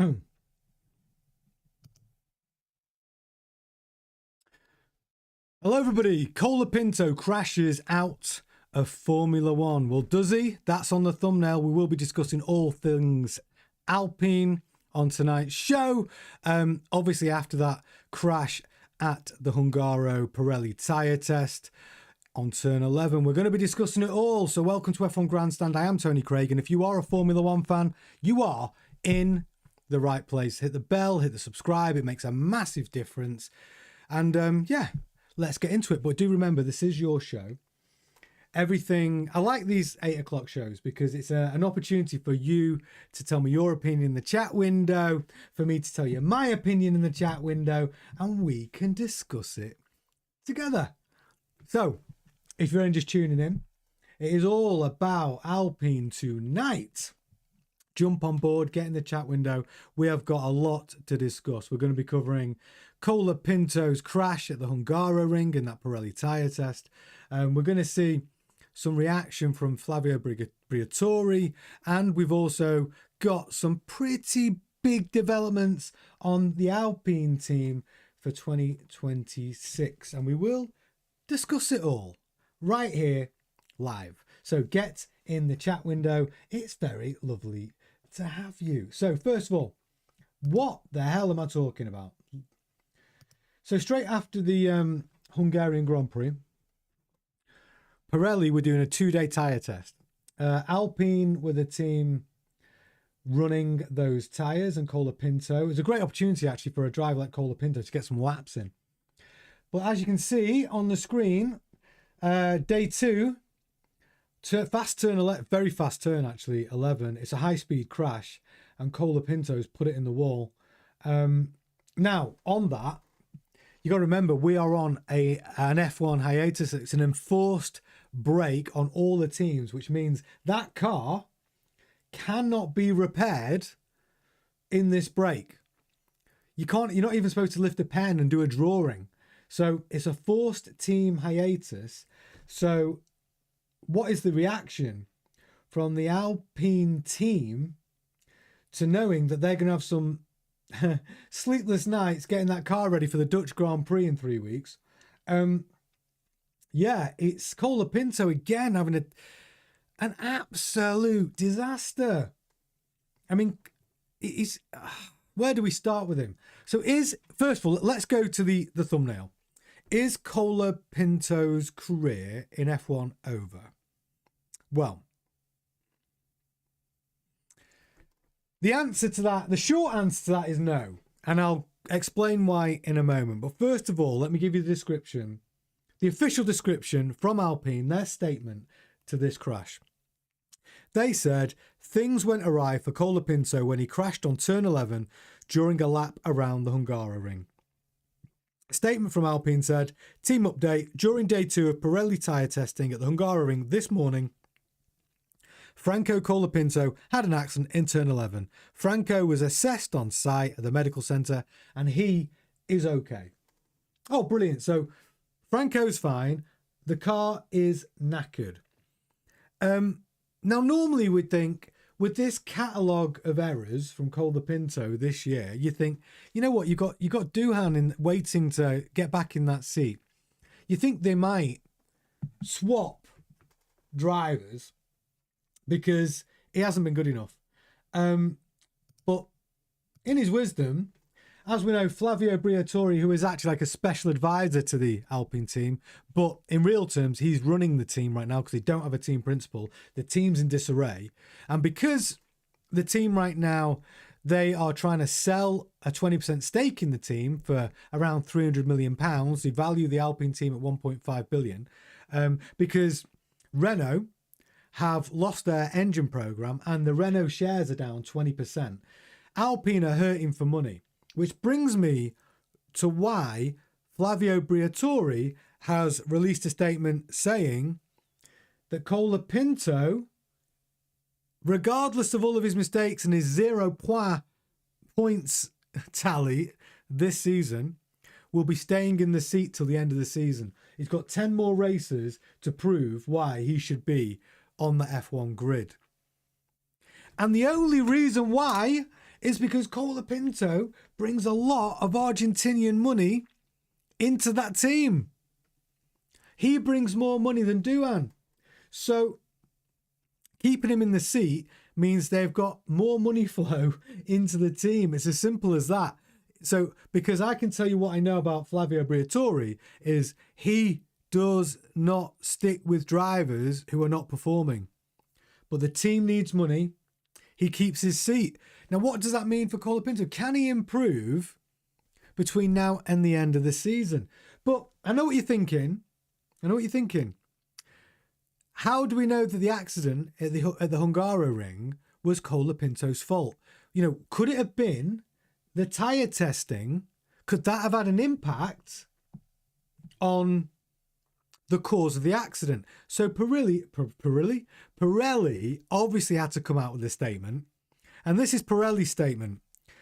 Hello everybody, Colapinto crashes out of Formula One. Well, does he? That's on the thumbnail. We will be discussing all things Alpine on tonight's show. Obviously after that crash at the Hungaro Pirelli tyre test on turn 11, we're going to be discussing it all. So welcome to F1 Grandstand. I am Tony Craig, and if you are a Formula One fan, you are in the right place. Hit the bell, hit the subscribe. It makes a massive difference. And yeah, let's get into it. But do remember, this is your show. Everything, I like these 8 o'clock shows because it's an opportunity for you to tell me your opinion in the chat window, for me to tell you my opinion in the chat window, and we can discuss it together. So, if you're only just tuning in, it is all about Alpine tonight. Jump on board, get in the chat window. We have got a lot to discuss. We're going to be covering Colapinto's crash at the Hungaroring in that Pirelli tyre test. We're going to see some reaction from Flavio Briatore, and we've also got some pretty big developments on the Alpine team for 2026, and we will discuss it all right here live. So get in the chat window. It's very lovely to have you. So first of all, what the hell am I talking about? So straight after the Hungarian Grand Prix, Pirelli were doing a 2-day tyre test. Alpine were the team running those tyres, and Colapinto. It was a great opportunity actually for a driver like Colapinto to get some laps in. But as you can see on the screen, day 2, fast turn 11, very fast turn actually, 11. It's a high-speed crash, and Colapinto's put it in the wall. Now, on that, you got to remember, we are on an F1 hiatus. It's an enforced break on all the teams, which means that car cannot be repaired in this break. You can't. You're not even supposed to lift a pen and do a drawing. So it's a forced team hiatus. So what is the reaction from the Alpine team to knowing that they're going to have some sleepless nights getting that car ready for the Dutch Grand Prix in 3 weeks? Yeah, it's Colapinto again having an absolute disaster. I mean, where do we start with him? So first of all, let's go to the thumbnail. Is Colapinto's career in F1 over? Well, the answer to that, the short answer to that is no. And I'll explain why in a moment. But first of all, let me give you the description. The official description from Alpine, their statement to this crash. They said, things went awry for Colapinto when he crashed on turn 11 during a lap around the Hungaroring. A statement from Alpine said, team update, during day 2 of Pirelli tyre testing at the Hungaroring this morning, Franco Colapinto had an accident in turn 11. Franco was assessed on site at the medical centre and he is okay. Oh, brilliant. So Franco's fine. The car is knackered. Now, normally we'd think with this catalogue of errors from Colapinto this year, you think, you know what, you got Doohan waiting to get back in that seat. You think they might swap drivers because he hasn't been good enough. But in his wisdom, as we know, Flavio Briatore, who is actually like a special advisor to the Alpine team, but in real terms, he's running the team right now because they don't have a team principal. The team's in disarray. And because the team right now, they are trying to sell a 20% stake in the team for around £300 million. They value the Alpine team at 1.5 billion because Renault have lost their engine program and the Renault shares are down 20%. Alpine are hurting for money, which brings me to why Flavio Briatore has released a statement saying that Colapinto, regardless of all of his mistakes and his 0 points tally this season, will be staying in the seat till the end of the season. He's got 10 more races to prove why he should be on the F1 grid. And the only reason why is because Colapinto brings a lot of Argentinian money into that team. He brings more money than Duhan. So keeping him in the seat means they've got more money flow into the team. It's as simple as that. So, because I can tell you what I know about Flavio Briatore is he does not stick with drivers who are not performing. But the team needs money. He keeps his seat. Now, what does that mean for Colapinto? Can he improve between now and the end of the season? But I know what you're thinking. How do we know that the accident at the Hungaroring was Colapinto's fault? You know, could it have been the tyre testing? Could that have had an impact on the cause of the accident? So Pirelli obviously had to come out with a statement. And this is Pirelli's statement.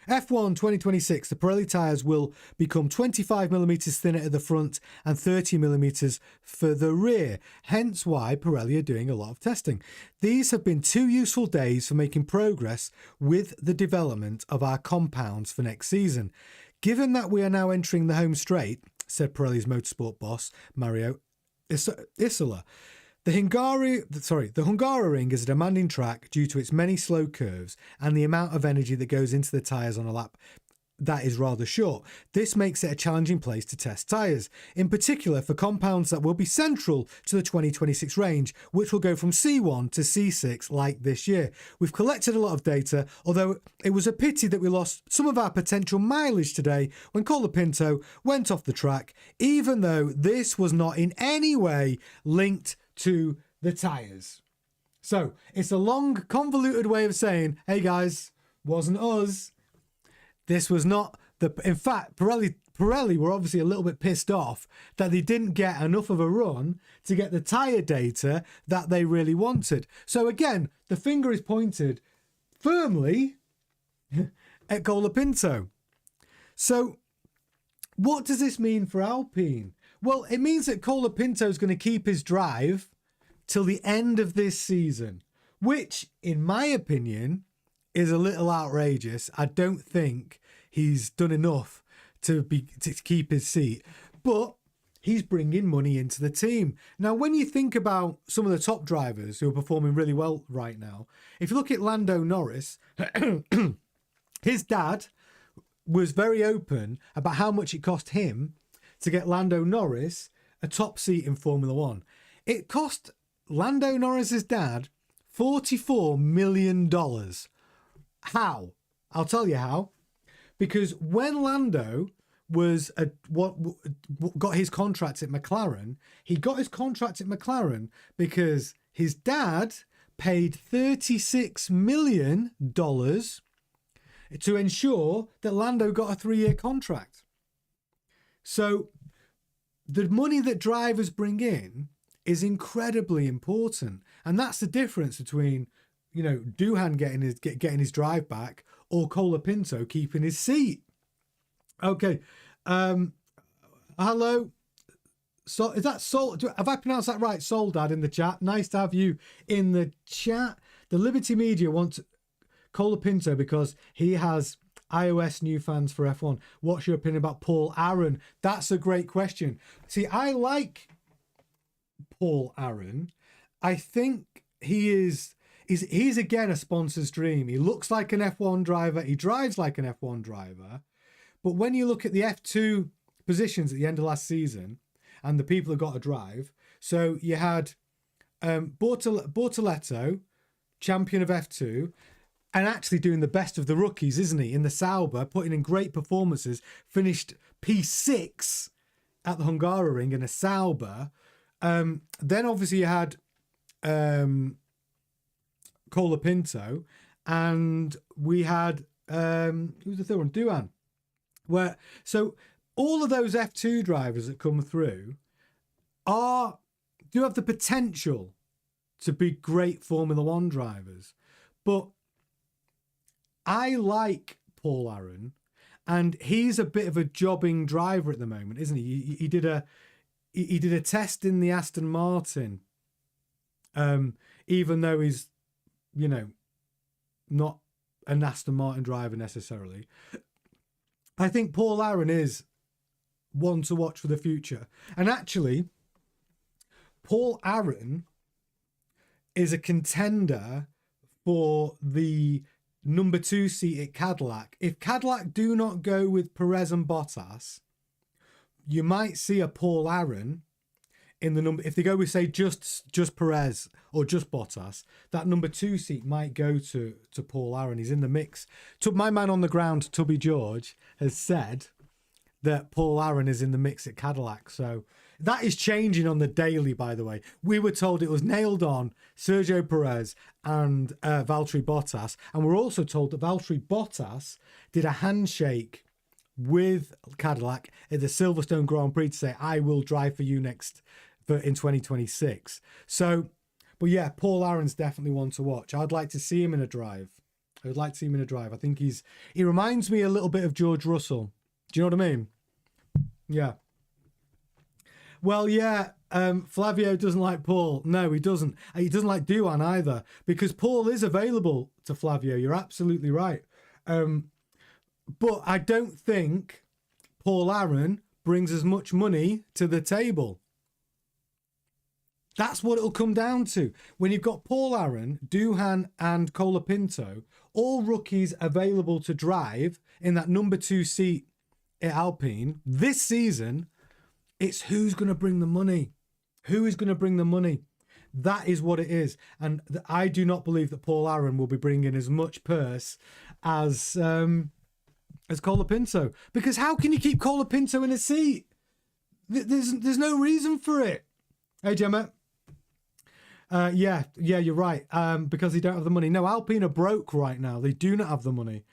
F1 2026, the Pirelli tyres will become 25mm thinner at the front and 30mm for the rear, hence why Pirelli are doing a lot of testing. These have been 2 useful days for making progress with the development of our compounds for next season. Given that we are now entering the home straight, said Pirelli's motorsport boss, Mario Isola, the Hungaroring is a demanding track due to its many slow curves and the amount of energy that goes into the tyres on a lap that is rather short. This makes it a challenging place to test tyres, in particular for compounds that will be central to the 2026 range, which will go from C1 to C6 like this year. We've collected a lot of data, although it was a pity that we lost some of our potential mileage today when Colapinto went off the track, even though this was not in any way linked to the tyres. So it's a long, convoluted way of saying, hey guys, wasn't us. This was not the... In fact, Pirelli were obviously a little bit pissed off that they didn't get enough of a run to get the tyre data that they really wanted. So again, the finger is pointed firmly at Colapinto. So what does this mean for Alpine? Well, it means that Colapinto is going to keep his drive till the end of this season, which, in my opinion, is a little outrageous. I don't think he's done enough to keep his seat, but he's bringing money into the team. Now, when you think about some of the top drivers who are performing really well right now, if you look at Lando Norris, his dad was very open about how much it cost him to get Lando Norris a top seat in Formula One. It cost Lando Norris's dad $44 million. How? I'll tell you how. Because when Lando got his contract at McLaren, he got his contract at McLaren because his dad paid $36 million to ensure that Lando got a 3-year contract. So the money that drivers bring in is incredibly important. And that's the difference between, you know, Duhan getting his drive back or Colapinto keeping his seat. Okay. Hello. So is that Sol? Have I pronounced that right? Soldad in the chat. Nice to have you in the chat. The Liberty Media wants Colapinto because he has iOS new fans for F1. What's your opinion about Paul Aaron? That's a great question. See, I like Paul Aaron. I think he's again a sponsor's dream. He looks like an F1 driver. He drives like an F1 driver. But when you look at the F2 positions at the end of last season and the people who got to drive, so you had Bortoletto, champion of F2, and actually doing the best of the rookies, isn't he? In the Sauber, putting in great performances, finished P6 at the Hungaroring in a Sauber. Then obviously you had Colapinto, and we had who was the third one? Duhan. So all of those F2 drivers that come through do have the potential to be great Formula One drivers, but I like Paul Aaron, and he's a bit of a jobbing driver at the moment, isn't he? He did a test in the Aston Martin, even though he's, you know, not an Aston Martin driver necessarily. I think Paul Aaron is one to watch for the future. And actually, Paul Aaron is a contender for the number 2 seat at Cadillac. If Cadillac do not go with Perez and Bottas, you might see a Paul Aaron in the number. If they go with, say, just Perez or just Bottas, that number 2 seat might go to Paul Aaron. He's in the mix. My man on the ground, Tubby George, has said that Paul Aaron is in the mix at Cadillac. So that is changing on the daily, by the way. We were told it was nailed on Sergio Perez and Valtteri Bottas. And we're also told that Valtteri Bottas did a handshake with Cadillac at the Silverstone Grand Prix to say, I will drive for you in 2026. So, but yeah, Paul Aaron's definitely one to watch. I'd like to see him in a drive. I think he reminds me a little bit of George Russell. Do you know what I mean? Yeah. Well, yeah, Flavio doesn't like Paul. No, he doesn't. He doesn't like Duan either, because Paul is available to Flavio. You're absolutely right. But I don't think Paul Aaron brings as much money to the table. That's what it'll come down to. When you've got Paul Aaron, Duhan and Colapinto, all rookies available to drive in that number 2 seat at Alpine this season, it's who's going to bring the money. Who is going to bring the money? That is what it is. And I do not believe that Paul Aaron will be bringing as much purse as Colapinto. Because how can you keep Colapinto in a seat? There's no reason for it. Hey, Gemma. Yeah, you're right. Because they don't have the money. No, Alpine are broke right now. They do not have the money.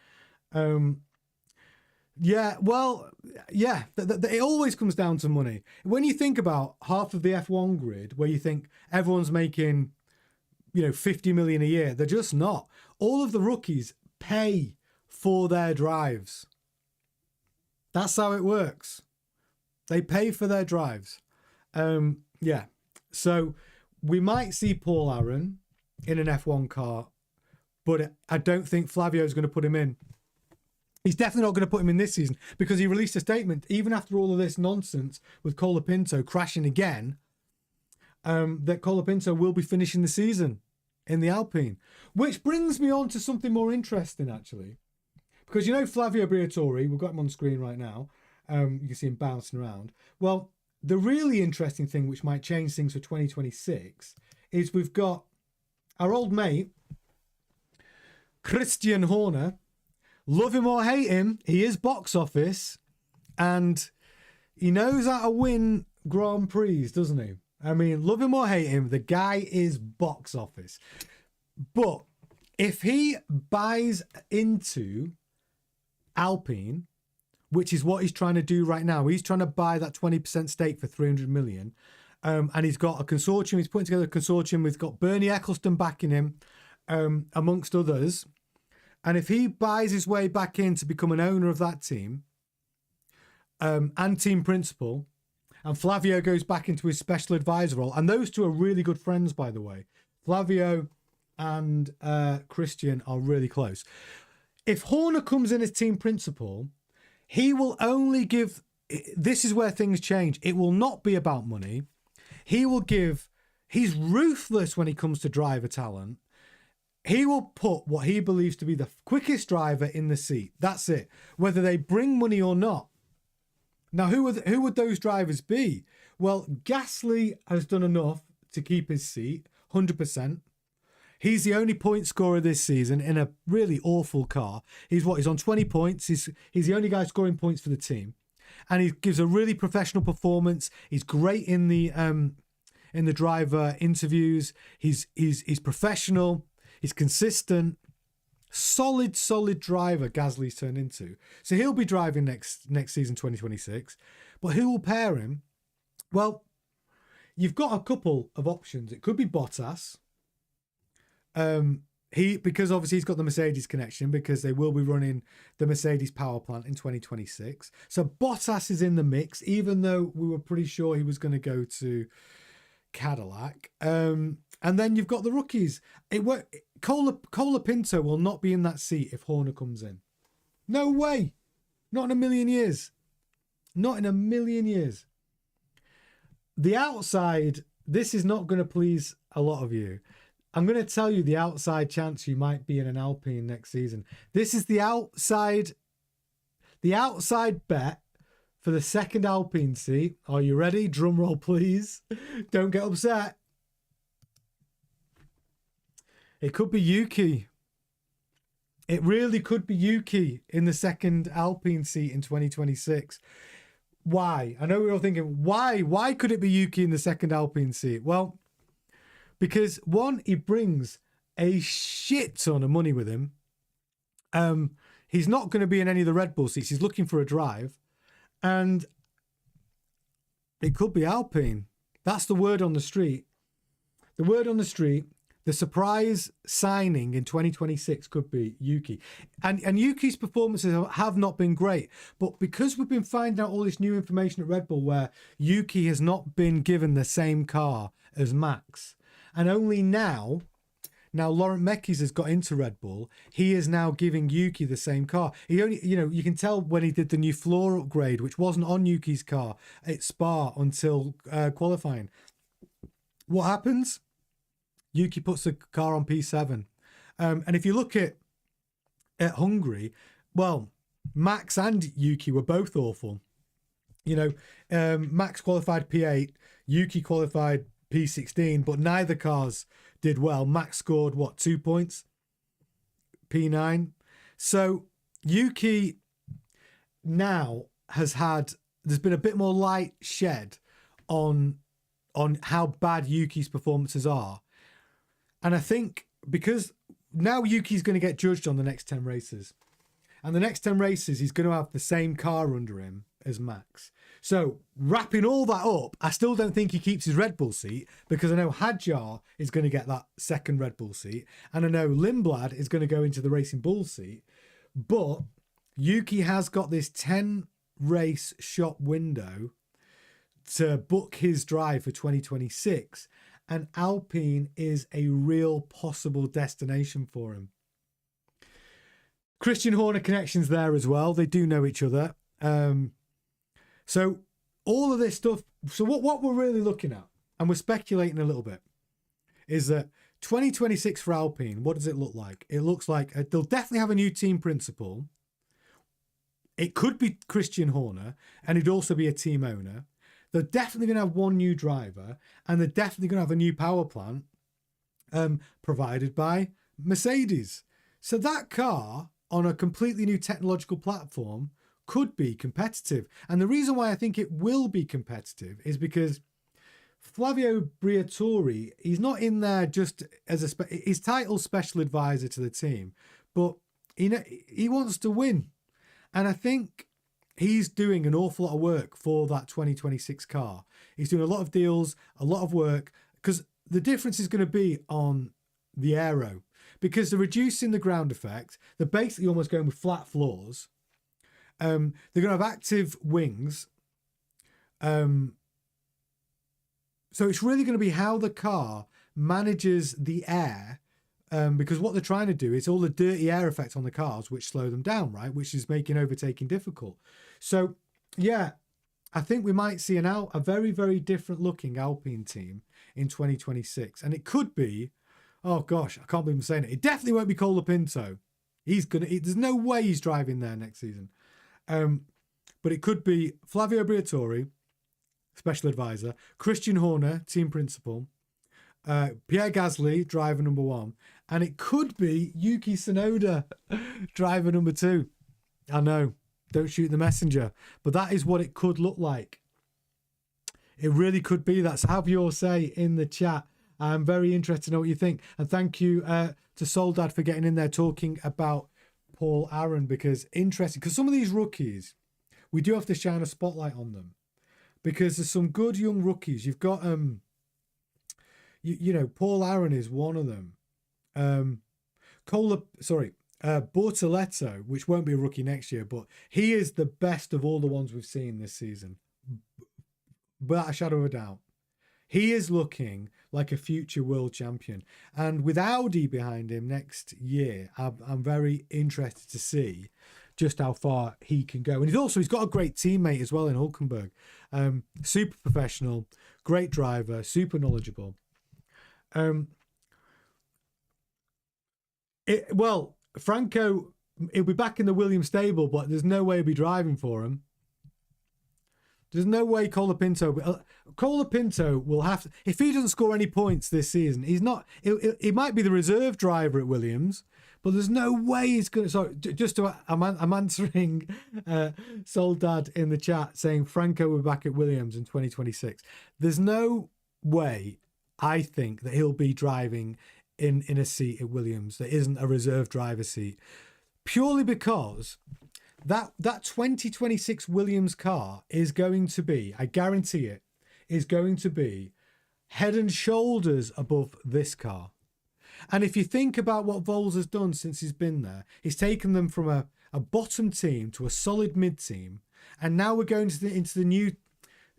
Yeah, well, yeah, it always comes down to money. When you think about half of the F1 grid, where you think everyone's making, 50 million a year, they're just not. All of the rookies pay for their drives. That's how it works. They pay for their drives. Yeah, so we might see Paul Aaron in an F1 car, but I don't think Flavio's going to put him in. He's definitely not going to put him in this season, because he released a statement, even after all of this nonsense with Colapinto crashing again, that Colapinto will be finishing the season in the Alpine. Which brings me on to something more interesting, actually. Because Flavio Briatore, we've got him on screen right now. You can see him bouncing around. Well, the really interesting thing, which might change things for 2026, is we've got our old mate, Christian Horner. Love him or hate him, he is box office, and he knows how to win Grand Prix, doesn't he? I mean, love him or hate him, the guy is box office. But if he buys into Alpine, which is what he's trying to do right now, he's trying to buy that 20% stake for 300 million. And he's got a consortium, he's putting together a consortium, we've got Bernie Eccleston backing him, amongst others. And if he buys his way back in to become an owner of that team, and team principal, and Flavio goes back into his special advisor role, and those two are really good friends, by the way. Flavio and Christian are really close. If Horner comes in as team principal, he will only give... This is where things change. It will not be about money. He will give... He's ruthless when he comes to driver talent. He will put what he believes to be the quickest driver in the seat. That's it. Whether they bring money or not. Now, who would those drivers be? Well, Gasly has done enough to keep his seat, 100%. He's the only point scorer this season in a really awful car. He's on 20 points. He's the only guy scoring points for the team. And he gives a really professional performance. He's great in the driver interviews. He's professional. He's consistent, solid driver Gasly's turned into. So he'll be driving next season, 2026. But who will pair him? Well, you've got a couple of options. It could be Bottas. Because obviously he's got the Mercedes connection, because they will be running the Mercedes power plant in 2026. So Bottas is in the mix, even though we were pretty sure he was going to go to Cadillac. And then you've got the rookies. Colapinto will not be in that seat if Horner comes in. No way. Not in a million years. Not in a million years. The outside, this is not going to please a lot of you. I'm going to tell you the outside chance you might be in an Alpine next season. This is the outside bet for the second Alpine seat. Are you ready? Drum roll, please. Don't get upset. It could be Yuki. It really could be Yuki in the second Alpine seat in 2026. Why? I know we're all thinking, why? Why could it be Yuki in the second Alpine seat? Well, because one, he brings a shit ton of money with him. He's not going to be in any of the Red Bull seats. He's looking for a drive. And it could be Alpine. That's the word on the street. The word on the street, the surprise signing in 2026 could be Yuki. And Yuki's performances have not been great. But because we've been finding out all this new information at Red Bull where Yuki has not been given the same car as Max, and only now Laurent Mekies has got into Red Bull, he is now giving Yuki the same car. He only, you can tell when he did the new floor upgrade, which wasn't on Yuki's car at Spa until qualifying. What happens? Yuki puts the car on P7. And if you look at Hungary, well, Max and Yuki were both awful. Max qualified P8, Yuki qualified P16, but neither cars did well. Max scored, 2 points? P9. So Yuki now there's been a bit more light shed on how bad Yuki's performances are. And I think because now Yuki's going to get judged on the next 10 races. And the next 10 races, he's going to have the same car under him as Max. So wrapping all that up, I still don't think he keeps his Red Bull seat because I know Hadjar is going to get that second Red Bull seat. And I know Lindblad is going to go into the Racing Bull seat. But Yuki has got this 10 race shop window to book his drive for 2026. And Alpine is a real possible destination for him. Christian Horner connections there as well. They do know each other. So all of this stuff. So what we're really looking at, and we're speculating a little bit, is that 2026 for Alpine, what does it look like? It looks like they'll definitely have a new team principal. It could be Christian Horner, and he'd also be a team owner. They're definitely going to have one new driver, and they're definitely going to have a new power plant provided by Mercedes. So that car on a completely new technological platform could be competitive. And the reason why I think it will be competitive is because Flavio Briatore, he's not in there just as his title special advisor to the team, but he wants to win. And I think he's doing an awful lot of work for that 2026 car. He's doing a lot of deals, a lot of work, because the difference is going to be on the aero, because they're reducing the ground effect. They're basically almost going with flat floors. They're going to have active wings. So it's really going to be how the car manages the air, because what they're trying to do is all the dirty air effects on the cars, which slow them down, right? Which is making overtaking difficult. So, yeah, I think we might see a very, very different looking Alpine team in 2026. And it could be, oh gosh, I can't believe I'm saying it. It definitely won't be Colapinto. There's no way he's driving there next season. But it could be Flavio Briatore, special advisor, Christian Horner, team principal, Pierre Gasly, driver number 1, and it could be Yuki Tsunoda, driver number 2. I know, don't shoot the messenger, but that is what it could look like. It really could be that. So have your say in the chat. I'm very interested to know what you think. And thank you to Soldad for getting in there talking about Paul Aaron, because some of these rookies, we do have to shine a spotlight on them, because there's some good young rookies. You've got Paul Aaron is one of them. Bortoletto, which won't be a rookie next year, but he is the best of all the ones we've seen this season, without a shadow of a doubt. He is looking like a future world champion. And with Audi behind him next year, I'm very interested to see just how far he can go. And he's got a great teammate as well in Hulkenberg. Super professional, great driver, super knowledgeable. Franco, he'll be back in the Williams stable, but there's no way he'll be driving for him. There's no way Colapinto will have to, if he doesn't score any points this season, he's not, he might be the reserve driver at Williams, but there's no way he's going to, sorry, just to, I'm answering Soldad in the chat saying Franco will be back at Williams in 2026. There's no way, I think, that he'll be driving in a seat at Williams that isn't a reserve driver seat, purely because that 2026 Williams car is going to be, I guarantee it, is going to be head and shoulders above this car. And if you think about what Vols has done since he's been there, he's taken them from a bottom team to a solid mid team. And now we're going into the new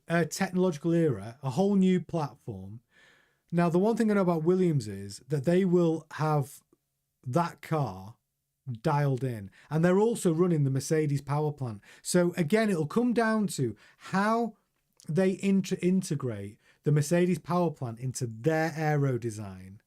technological era, a whole new platform. Now, the one thing I know about Williams is that they will have that car dialed in, and they're also running the Mercedes power plant. So again, it'll come down to how they integrate the Mercedes power plant into their aero design.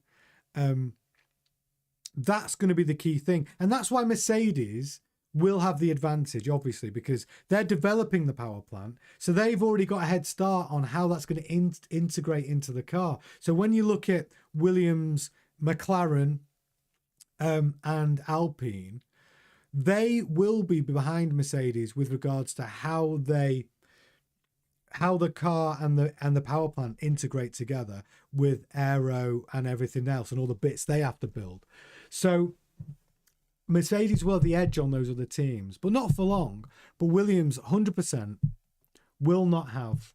That's going to be the key thing, and that's why Mercedes will have the advantage, obviously, because they're developing the power plant, so they've already got a head start on how that's going to integrate into the car. So when you look at Williams, McLaren, and Alpine, they will be behind Mercedes with regards to how the car and the power plant integrate together with aero and everything else and all the bits they have to build. So Mercedes will have the edge on those other teams, but not for long. But Williams 100% will not have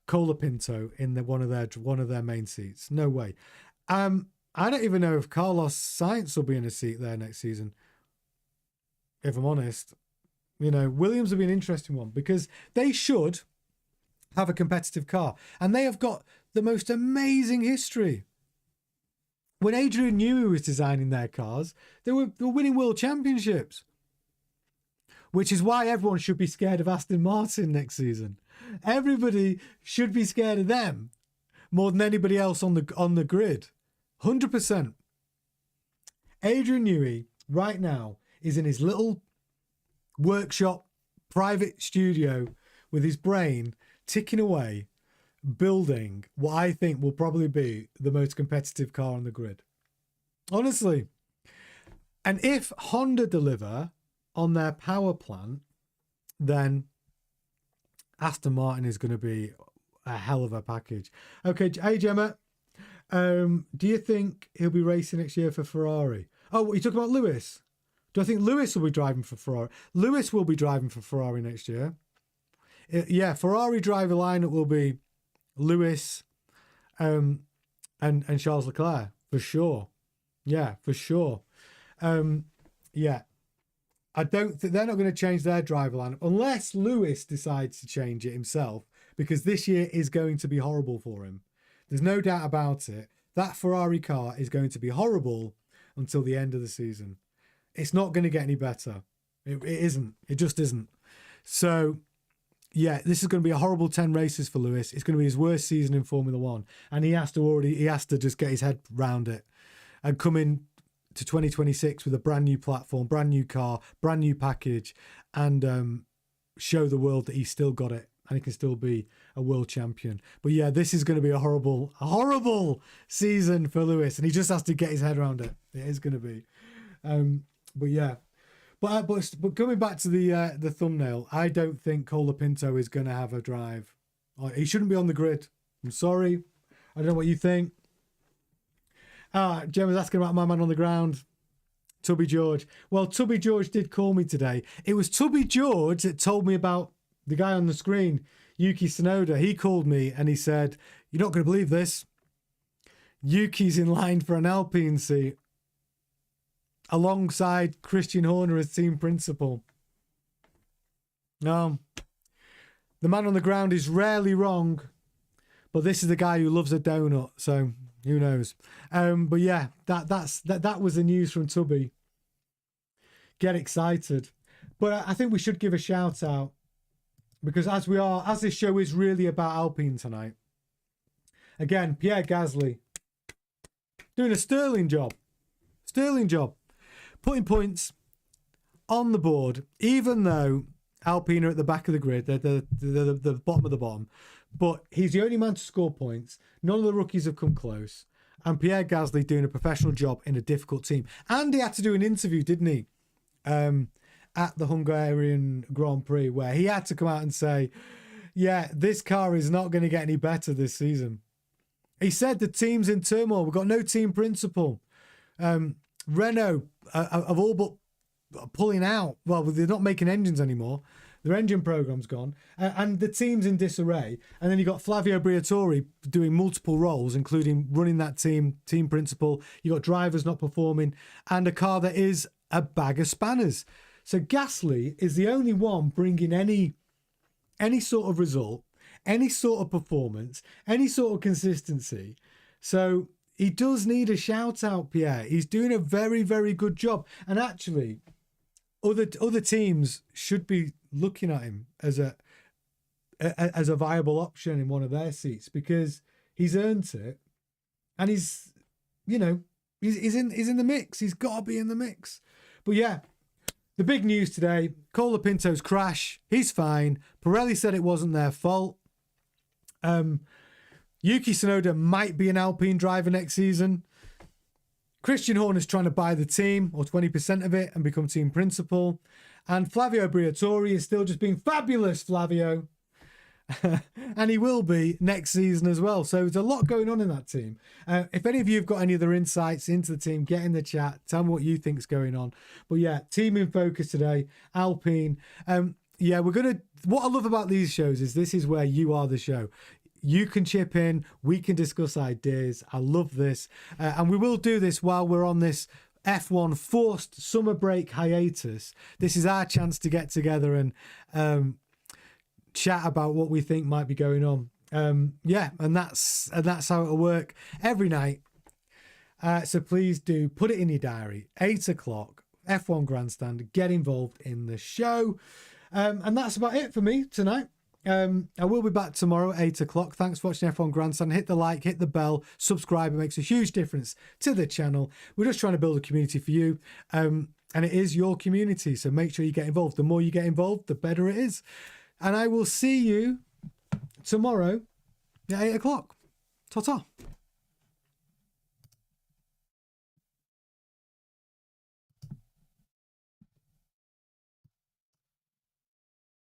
Colapinto in one of their main seats. No way. I don't even know if Carlos Sainz will be in a seat there next season. If I'm honest, Williams will be an interesting one because they should have a competitive car, and they have got the most amazing history. When Adrian Newey was designing their cars, they were winning world championships, which is why everyone should be scared of Aston Martin next season. Everybody should be scared of them more than anybody else on the grid. 100%. Adrian Newey right now is in his little workshop, private studio with his brain ticking away, building what I think will probably be the most competitive car on the grid. Honestly. And if Honda deliver on their power plant, then Aston Martin is going to be a hell of a package. Okay, hey Gemma. Do you think he'll be racing next year for Ferrari? Oh, you talking about Lewis? Do I think Lewis will be driving for Ferrari? Lewis will be driving for Ferrari next year. Yeah, Ferrari driver lineup will be Lewis and Charles Leclerc for sure. Yeah, for sure. Yeah. I don't think they're not going to change their driver lineup unless Lewis decides to change it himself, because this year is going to be horrible for him. There's no doubt about it. That Ferrari car is going to be horrible until the end of the season. It's not going to get any better. It isn't. It just isn't. So, yeah, this is going to be a horrible 10 races for Lewis. It's going to be his worst season in Formula One. And he has to just get his head round it and come in to 2026 with a brand new platform, brand new car, brand new package, and show the world that he's still got it. And he can still be a world champion. But yeah, this is going to be a horrible season for Lewis, and he just has to get his head around it. It is going to be. But yeah, but coming back to the thumbnail, I don't think Colapinto is going to have a drive. He shouldn't be on the grid. I'm sorry. I don't know what you think. Jem was asking about my man on the ground, Tubby George. Well, Tubby George did call me today. It was Tubby George that told me about the guy on the screen, Yuki Tsunoda. He called me and he said, "You're not going to believe this. Yuki's in line for an Alpine seat alongside Christian Horner as team principal." No, the man on the ground is rarely wrong, But this is the guy who loves a donut, so who knows? But yeah, that was the news from Tubby. Get excited. But I think we should give a shout out, because as this show is really about Alpine tonight. Again, Pierre Gasly doing a sterling job. Sterling job. Putting points on the board, even though Alpine are at the back of the grid. They're the bottom of the bottom. But he's the only man to score points. None of the rookies have come close. And Pierre Gasly doing a professional job in a difficult team. And he had to do an interview, didn't he? At the Hungarian Grand Prix, where he had to come out and say, yeah, this car is not going to get any better this season. He said the team's in turmoil. We've got no team principal. Renault have all but pulling out. Well, they're not making engines anymore. Their engine program's gone. And the team's in disarray. And then you've got Flavio Briatore doing multiple roles, including running that team principal. You've got drivers not performing, and a car that is a bag of spanners. So Gasly is the only one bringing any sort of result, any sort of performance, any sort of consistency. So he does need a shout out, Pierre. He's doing a very, very good job. And actually, other teams should be looking at him as a viable option in one of their seats, because he's earned it, and he's in the mix. He's got to be in the mix. But yeah, the big news today: Colapinto's crash. He's fine. Pirelli said it wasn't their fault. Yuki Tsunoda might be an Alpine driver next season. Christian Horner's trying to buy the team, or 20% of it, and become team principal. And Flavio Briatore is still just being fabulous, Flavio. And he will be next season as well. So there's a lot going on in that team. If any of you have got any other insights into the team, get in the chat. Tell me what you think's going on. But yeah, team in focus today, Alpine. Yeah, what I love about these shows is this is where you are the show. You can chip in. We can discuss ideas. I love this. And we will do this while we're on this F1 forced summer break hiatus. This is our chance to get together and chat about what we think might be going on. Yeah, and that's how it'll work every night. So please do put it in your diary. 8 o'clock, F1 Grandstand. Get involved in the show. And that's about it for me tonight. I will be back tomorrow at 8 o'clock. Thanks for watching F1 Grandstand. Hit the like, hit the bell, subscribe. It makes a huge difference to the channel. We're just trying to build a community for you. And it is your community. So make sure you get involved. The more you get involved, the better it is. And I will see you tomorrow at 8 o'clock. Ta-ta.